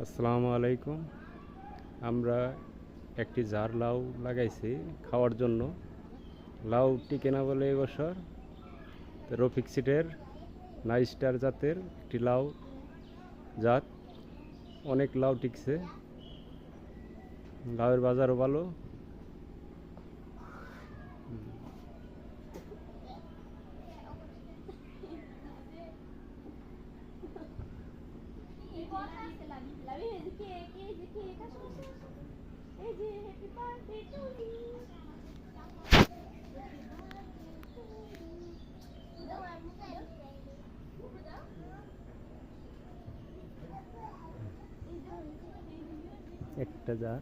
আসসালামু আলাইকুম। আমরা একটি জার লাউ লাগাইছি খাওয়ার জন্য। লাউ টিকে না বলে এবছর রফিক সিডের নাইস্টার জাতের একটি লাউ জাত, অনেক লাউ টিকছে। লাউয়ের বাজারও ভালো। একটা জার